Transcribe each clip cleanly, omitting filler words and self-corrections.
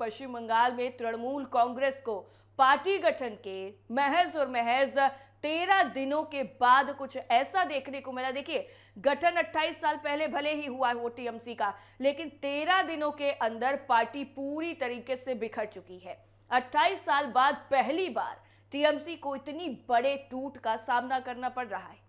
पश्चिम बंगाल में तृणमूल कांग्रेस को पार्टी गठन के महज और महज 13 दिनों के बाद कुछ ऐसा देखने को मिला। देखिए, गठन 28 साल पहले भले ही हुआ हो टीएमसी का, लेकिन 13 दिनों के अंदर पार्टी पूरी तरीके से बिखर चुकी है। 28 साल बाद पहली बार टीएमसी को इतनी बड़े टूट का सामना करना पड़ रहा है।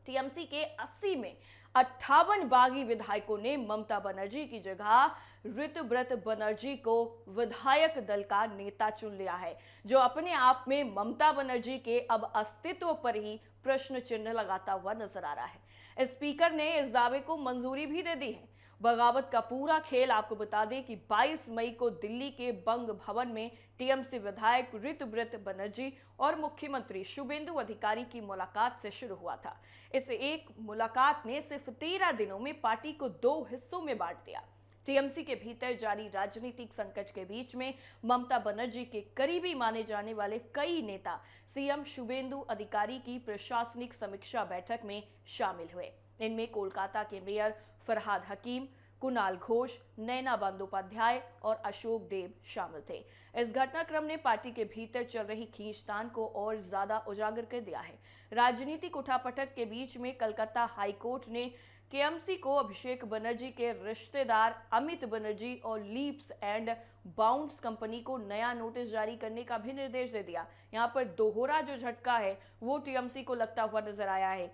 टीएमसी के 80 में 58 बागी विधायकों ने ममता बनर्जी की जगह ऋतुव्रत बनर्जी को विधायक दल का नेता चुन लिया है, जो अपने आप में ममता बनर्जी के अब अस्तित्व पर ही प्रश्न चिन्ह लगाता हुआ नजर आ रहा है। स्पीकर ने इस दावे को मंजूरी भी दे दी है। बगावत का पूरा खेल आपको बता दें कि 22 मई को दिल्ली के बंग भवन में टीएमसी विधायक ऋतुव्रत बनर्जी और मुख्यमंत्री शुभेंदु अधिकारी की मुलाकात से शुरू हुआ था। इस एक मुलाकात ने सिर्फ 13 दिनों में पार्टी को 2 हिस्सों में बांट दिया। टीएमसी के भीतर जारी राजनीतिक संकट के बीच में ममता बनर्जी के करीबी माने जाने वाले कई नेता सीएम शुभेंदु अधिकारी की प्रशासनिक समीक्षा बैठक में शामिल हुए। इनमें कोलकाता के मेयर फरहाद हकीम, कुणाल घोष, नैना बंदोपाध्याय और अशोक देव शामिल थे। इस घटनाक्रम ने पार्टी के भीतर चल रही खींचतान को और ज्यादा उजागर कर दिया है। राजनीतिक उठापटक के बीच में कलकत्ता हाईकोर्ट ने केएमसी को अभिषेक बनर्जी के रिश्तेदार अमित बनर्जी और लीप्स एंड बाउंड्स कंपनी को नया नोटिस जारी करने का भी निर्देश दे दिया। यहां पर दोहरा जो झटका है वो टीएमसी को लगता हुआ नजर आया है,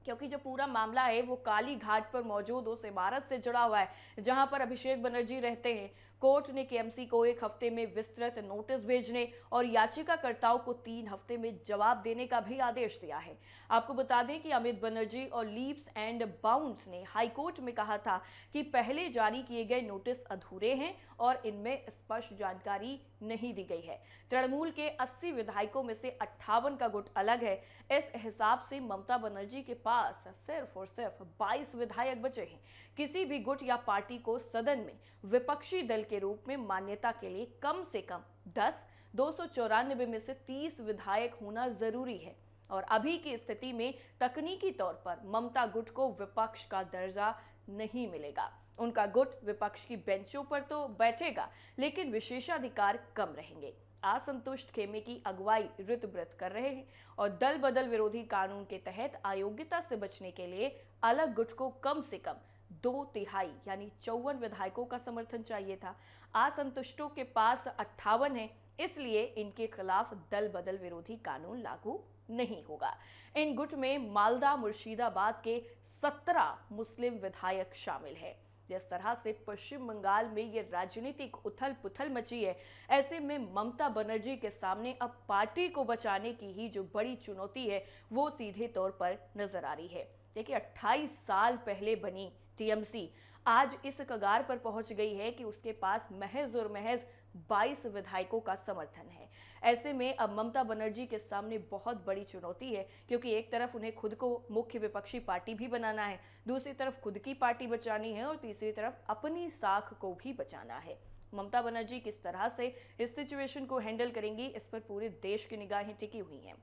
क्योंकि जो पूरा मामला है वो काली घाट पर मौजूद उस इमारत से जुड़ा हुआ है जहां पर अभिषेक बनर्जी रहते हैं। कोर्ट ने केएमसी को 1 हफ्ते में विस्तृत नोटिस भेजने और याचिकाकर्ताओं को 3 हफ्ते में जवाब देने का भी आदेश दिया है। आपको बता दें कि अमित बनर्जी और लीप्स एंड बाउंड्स ने हाईकोर्ट में कहा था कि पहले जारी किए गए नोटिस अधूरे हैं और इनमें स्पष्ट जानकारी नहीं दी गई है। तृणमूल के 80 विधायकों में से 58 का गुट अलग है। इस हिसाब से ममता बनर्जी के पास सिर्फ और सिर्फ 22 विधायक बचे हैं। किसी भी गुट या पार्टी को सदन में विपक्षी दल के रूप में मान्यता के लिए कम से कम 10, 294 में से 30 विधायक होना जरूरी है। और अभी की स्थिति में तकनीकी तौर पर ममता गुट को विपक्ष का दर्जा नहीं मिलेगा। उनका गुट विपक्ष की बेंचों पर तो बैठेगा, लेकिन विशेषाधिकार कम रहेंगे। असंतुष्ट खेमे की अगुवाई ऋतुव्रत कर रहे हैं और दल बदल विरोधी कानून के तहत अयोग्यता से बचने के लिए अलग गुट को कम से कम 2/3 यानी 54 विधायकों का समर्थन चाहिए था। असंतुष्टों के पास 58 है, इसलिए इनके खिलाफ दल बदल विरोधी कानून लागू नहीं होगा। इन गुट में मालदा मुर्शिदाबाद के 17 मुस्लिम विधायक शामिल हैं। जिस तरह से पश्चिम बंगाल में ये राजनीतिक उथल पुथल मची है, ऐसे में ममता बनर्जी के सामने अब पार्टी को बचाने की ही जो बड़ी चुनौती है वो सीधे तौर पर नजर आ रही है। देखिए, 28 साल पहले बनी टीएमसी आज इस कगार पर पहुंच गई है कि उसके पास महज और महज 22 विधायकों का समर्थन है। ऐसे में अब ममता बनर्जी के सामने बहुत बड़ी चुनौती है, क्योंकि एक तरफ उन्हें खुद को मुख्य विपक्षी पार्टी भी बनाना है, दूसरी तरफ खुद की पार्टी बचानी है और तीसरी तरफ अपनी साख को भी बचाना है। ममता बनर्जी किस तरह से इस सिचुएशन को हैंडल करेंगी, इस पर पूरे देश की निगाहें टिकी हुई हैं।